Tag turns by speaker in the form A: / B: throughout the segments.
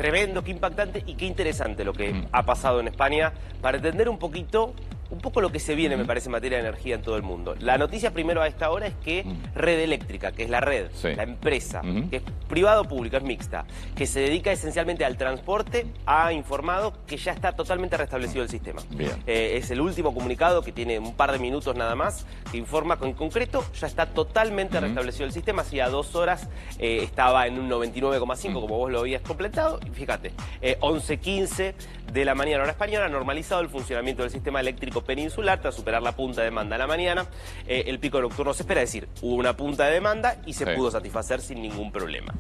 A: tremendo, qué impactante y qué interesante lo que ha pasado en España para entender un poco lo que se viene, me parece, en materia de energía en todo el mundo. La noticia primero a esta hora es que Red Eléctrica, que es la red, la empresa, que es privado-pública, es mixta, que se dedica esencialmente al transporte, ha informado que ya está totalmente restablecido el sistema. Es el último comunicado, que tiene un par de minutos nada más, que informa que en concreto ya está totalmente restablecido el sistema. Hacía 2 horas estaba en un 99,5, como vos lo habías completado. Y fíjate, 11:15 de la mañana hora española, normalizado el funcionamiento del sistema eléctrico peninsular tras superar la punta de demanda a la mañana. El pico nocturno se espera, es decir, hubo una punta de demanda y se pudo satisfacer sin ningún problema.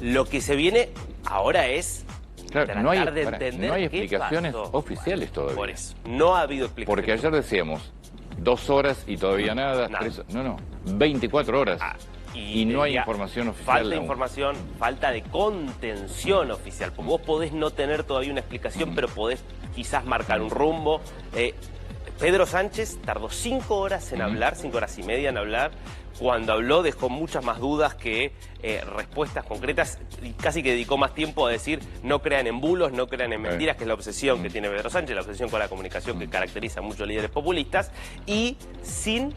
A: Lo que se viene ahora es tratar de entender
B: no hay explicaciones oficiales todavía.
A: Por eso, no ha habido explicaciones.
B: Porque ayer decíamos 2 horas y todavía nada. 3, no, 24 horas. Y no hay información oficial.
A: Falta información, falta de contención oficial. Porque vos podés no tener todavía una explicación, pero podés quizás marcar un rumbo. Pedro Sánchez tardó 5 horas en hablar, 5 horas y media en hablar. Cuando habló dejó muchas más dudas que respuestas concretas, y casi que dedicó más tiempo a decir no crean en bulos, no crean en mentiras, que es la obsesión que tiene Pedro Sánchez, la obsesión con la comunicación que caracteriza a muchos líderes populistas, y sin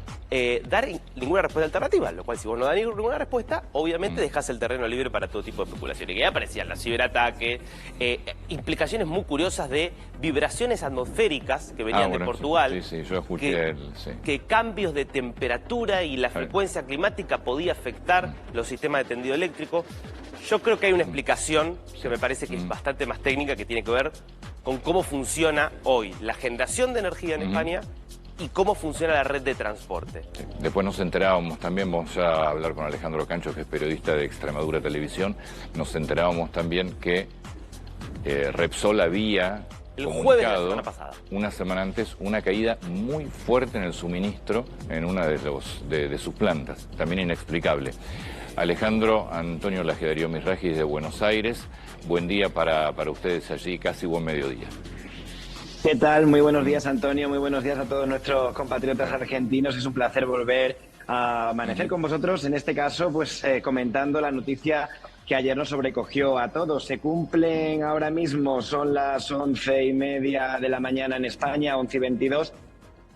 A: dar ninguna respuesta alternativa, lo cual si vos no das ninguna respuesta, obviamente dejás el terreno libre para todo tipo de especulaciones. Y ya aparecían los ciberataques, implicaciones muy curiosas de vibraciones atmosféricas que venían de Portugal,
B: yo escuché
A: que cambios de temperatura y la frecuencia climática podía afectar los sistemas de tendido eléctrico. Yo creo que hay una explicación que me parece que es bastante más técnica, que tiene que ver con cómo funciona hoy la generación de energía en España y cómo funciona la red de transporte.
B: Después nos enterábamos también, vamos a hablar con Alejandro Cancho, que es periodista de Extremadura Televisión, nos enterábamos también que Repsol había
A: el jueves de la semana pasada,
B: una semana antes, una caída muy fuerte en el suministro en una de sus plantas, también inexplicable. Alejandro Antonio Lagedario Misragi de Buenos Aires, buen día para ustedes allí, casi buen mediodía.
C: ¿Qué tal? Muy buenos días, Antonio, muy buenos días a todos nuestros compatriotas argentinos. Es un placer volver a amanecer con vosotros, en este caso pues comentando la noticia que ayer nos sobrecogió a todos. Se cumplen ahora mismo, son las 11:30 de la mañana en España, 11:22.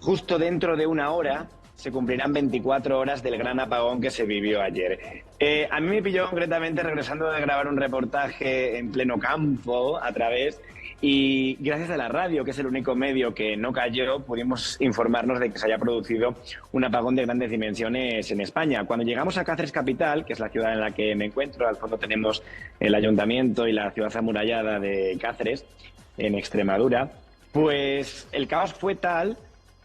C: Justo dentro de una hora se cumplirán 24 horas del gran apagón que se vivió ayer. A mí me pilló concretamente regresando de grabar un reportaje en pleno campo a través, y gracias a la radio, que es el único medio que no cayó, pudimos informarnos de que se haya producido un apagón de grandes dimensiones en España. Cuando llegamos a Cáceres capital, que es la ciudad en la que me encuentro, al fondo tenemos el ayuntamiento y la ciudad amurallada de Cáceres, en Extremadura, pues el caos fue tal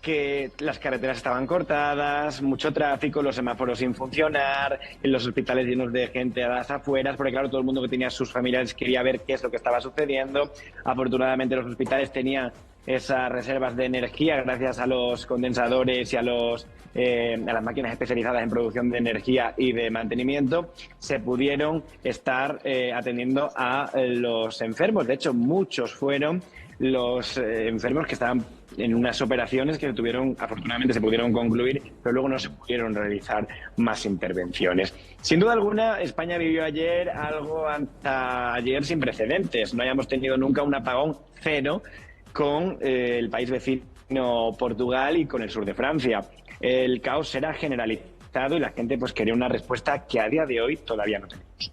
C: que las carreteras estaban cortadas, mucho tráfico, los semáforos sin funcionar, en los hospitales llenos de gente a las afueras, porque claro, todo el mundo que tenía sus familiares quería ver qué es lo que estaba sucediendo. Afortunadamente los hospitales tenían esas reservas de energía gracias a los condensadores y a las máquinas especializadas en producción de energía y de mantenimiento. Se pudieron estar atendiendo a los enfermos. De hecho, muchos fueron los enfermos que estaban en unas operaciones que afortunadamente se pudieron concluir, pero luego no se pudieron realizar más intervenciones. Sin duda alguna, España vivió ayer algo hasta ayer sin precedentes. No hayamos tenido nunca un apagón cero con el país vecino Portugal y con el sur de Francia. El caos era generalizado y la gente pues quería una respuesta que a día de hoy todavía no tenemos.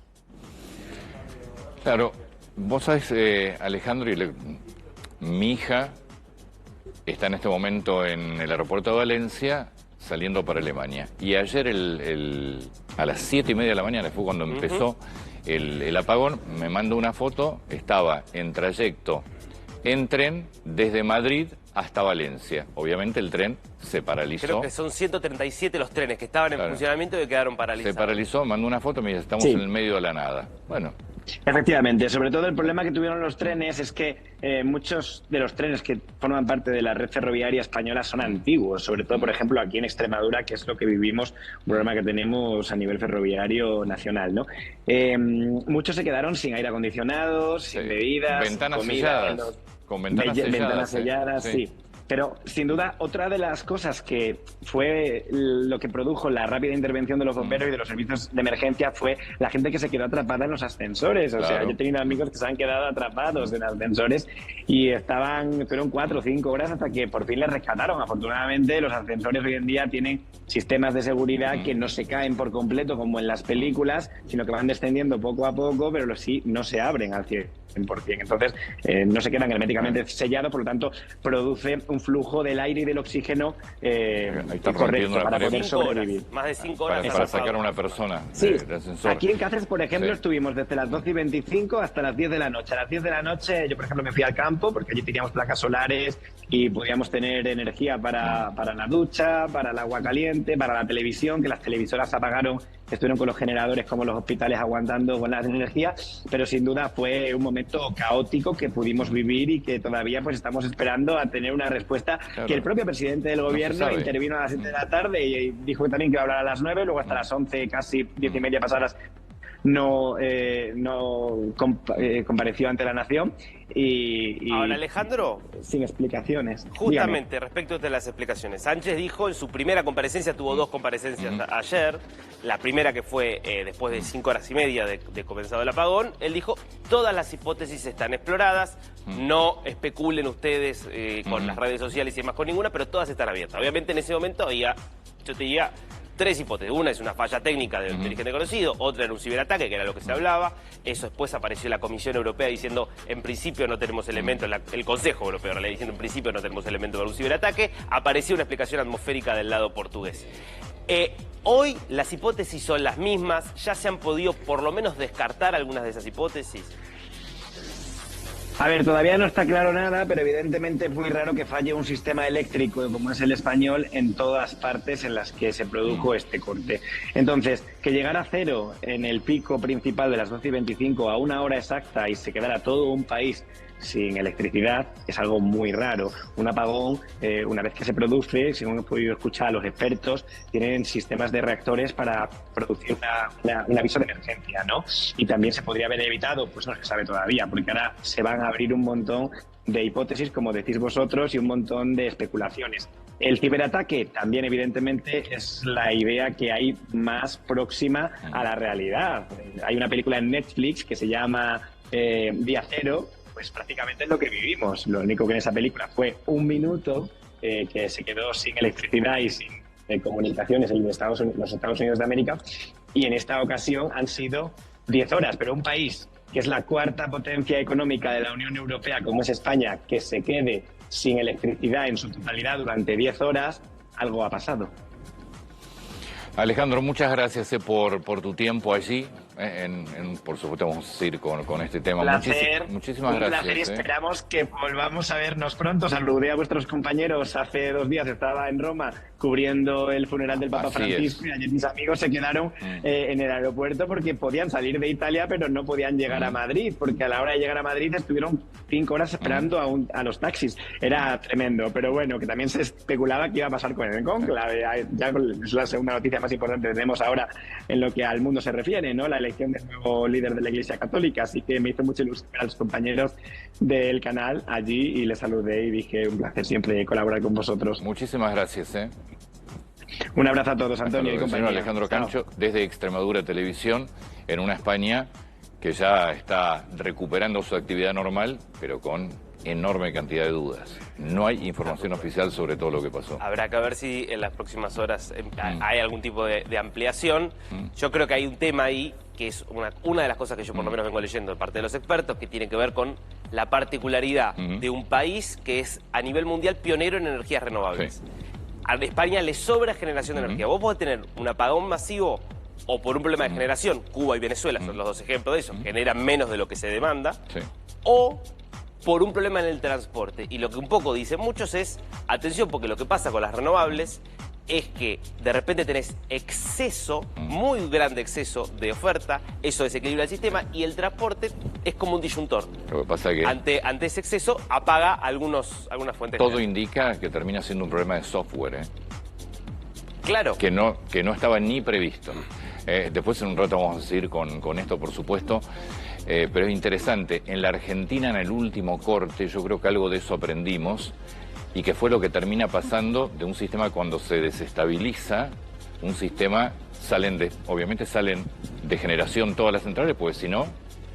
B: Claro, vos sabés, Alejandro, mi hija está en este momento en el aeropuerto de Valencia saliendo para Alemania. Y ayer a las 7:30 de la mañana fue cuando empezó el apagón. Me mandó una foto, estaba en trayecto en tren desde Madrid hasta Valencia. Obviamente el tren se paralizó.
A: Creo que son 137 los trenes que estaban en funcionamiento y que quedaron paralizados.
B: Se paralizó, mandó una foto y me dice, estamos en el medio de la nada. Bueno.
C: Efectivamente, sobre todo el problema que tuvieron los trenes es que muchos de los trenes que forman parte de la red ferroviaria española son antiguos, sobre todo, por ejemplo, aquí en Extremadura, que es lo que vivimos, un problema que tenemos a nivel ferroviario nacional, ¿no? Muchos se quedaron sin aire acondicionado, sin bebidas,
B: ventanas
C: comida,
B: selladas, con ventanas selladas,
C: sí. Pero, sin duda, otra de las cosas que fue lo que produjo la rápida intervención de los bomberos y de los servicios de emergencia fue la gente que se quedó atrapada en los ascensores. O sea, yo he tenido amigos que se han quedado atrapados en ascensores y estuvieron 4 o 5 horas hasta que por fin les rescataron. Afortunadamente, los ascensores hoy en día tienen sistemas de seguridad que no se caen por completo como en las películas, sino que van descendiendo poco a poco, pero sí no se abren al 100%. Entonces, no se quedan herméticamente sellados, por lo tanto, produce un flujo del aire y del oxígeno correcto para poder sobrevivir.
A: Más de 5 horas.
B: Para sacar a una persona del ascensor.
C: Aquí en Cáceres, por ejemplo, estuvimos desde las 12:25 hasta las 10 de la noche. A las 10 de la noche yo, por ejemplo, me fui al campo porque allí teníamos placas solares y podíamos tener energía para la ducha, para el agua caliente, para la televisión, que las televisoras apagaron, estuvieron con los generadores como los hospitales aguantando con la energía, pero sin duda fue un momento caótico que pudimos vivir y que todavía pues estamos esperando a tener una respuesta. Claro. Que el propio presidente del gobierno intervino a las 7 de la tarde y dijo también que iba a hablar a las 9, luego hasta las 11, casi 10 y media pasadas, no compareció ante la nación y
A: ahora, Alejandro,
C: sin explicaciones.
A: Justamente,
C: dígame.
A: respecto de las explicaciones, Sánchez dijo en su primera comparecencia, tuvo 2 comparecencias ayer, la primera que fue después de 5 horas y media de comenzado el apagón, él dijo, todas las hipótesis están exploradas, no especulen ustedes con las redes sociales y demás con ninguna, pero todas están abiertas. Obviamente en ese momento había, yo te diría, 3 hipótesis. Una es una falla técnica del dirigente conocido, otra era un ciberataque, que era lo que se hablaba. Eso después apareció la Comisión Europea diciendo, en principio no tenemos elementos, el Consejo Europeo diciendo, en principio no tenemos elementos para un ciberataque. Apareció una explicación atmosférica del lado portugués. Hoy las hipótesis son las mismas, ya se han podido por lo menos descartar algunas de esas hipótesis.
C: A ver, todavía no está claro nada, pero evidentemente es muy raro que falle un sistema eléctrico como es el español en todas partes en las que se produjo este corte. Entonces, que llegara a cero en el pico principal de las 12:25 a una hora exacta y se quedara todo un país sin electricidad es algo muy raro. Un apagón, una vez que se produce, según he podido escuchar a los expertos, tienen sistemas de reactores para producir un aviso de emergencia, ¿no? Y también se podría haber evitado, pues no se sabe todavía, porque ahora se van a abrir un montón de hipótesis, como decís vosotros, y un montón de especulaciones. El ciberataque también, evidentemente, es la idea que hay más próxima a la realidad. Hay una película en Netflix que se llama Día Cero, pues prácticamente es lo que vivimos. Lo único que en esa película fue un minuto que se quedó sin electricidad y sin comunicaciones en los Estados Unidos de América, y en esta ocasión han sido 10 horas, pero un país que es la 4ª potencia económica de la Unión Europea, como es España, que se quede sin electricidad en su totalidad durante 10 horas, algo ha pasado.
B: Alejandro, muchas gracias por tu tiempo allí. Por supuesto vamos a seguir con este tema. Muchísimas gracias.
C: Un placer y esperamos que volvamos a vernos pronto. Saludé a vuestros compañeros hace 2 días, estaba en Roma cubriendo el funeral del Papa Francisco y ayer mis amigos se quedaron en el aeropuerto porque podían salir de Italia pero no podían llegar a Madrid, porque a la hora de llegar a Madrid estuvieron 5 horas esperando a los taxis. Era tremendo, pero bueno, que también se especulaba que iba a pasar con el conclave. Ya es la segunda noticia más importante que tenemos ahora en lo que al mundo se refiere, ¿no? La elección del nuevo líder de la Iglesia Católica, así que me hizo mucha ilusión ver a los compañeros del canal allí y les saludé y dije, un placer siempre colaborar con vosotros.
B: Muchísimas gracias.
C: Un abrazo a todos, Antonio y compañía.
B: Alejandro Cancho, desde Extremadura Televisión, en una España que ya está recuperando su actividad normal, pero con enorme cantidad de dudas. No hay información oficial sobre todo lo que pasó.
A: Habrá que ver si en las próximas horas hay algún tipo de ampliación. Yo creo que hay un tema ahí que es una de las cosas que yo por lo menos vengo leyendo de parte de los expertos, que tiene que ver con la particularidad de un país que es a nivel mundial pionero en energías renovables. A España le sobra generación de energía. Vos podés tener un apagón masivo o por un problema de generación, Cuba y Venezuela son los 2 ejemplos de eso, generan menos de lo que se demanda, o por un problema en el transporte. Y lo que un poco dicen muchos es, atención, porque lo que pasa con las renovables es que de repente tenés exceso, muy grande exceso de oferta, eso desequilibra el sistema y el transporte es como un disyuntor.
B: Lo que pasa es que
A: ante ese exceso apaga algunas fuentes.
B: Todo indica que termina siendo un problema de software,
A: Claro.
B: Que no estaba ni previsto. Después en un rato vamos a seguir con esto, por supuesto. Pero es interesante, en la Argentina en el último corte, yo creo que algo de eso aprendimos, y que fue lo que termina pasando de un sistema cuando se desestabiliza, un sistema, obviamente salen de generación todas las centrales, porque si no,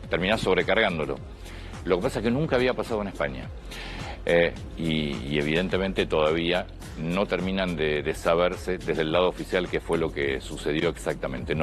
B: termina sobrecargándolo. Lo que pasa es que nunca había pasado en España. Y evidentemente todavía no terminan de saberse desde el lado oficial qué fue lo que sucedió exactamente.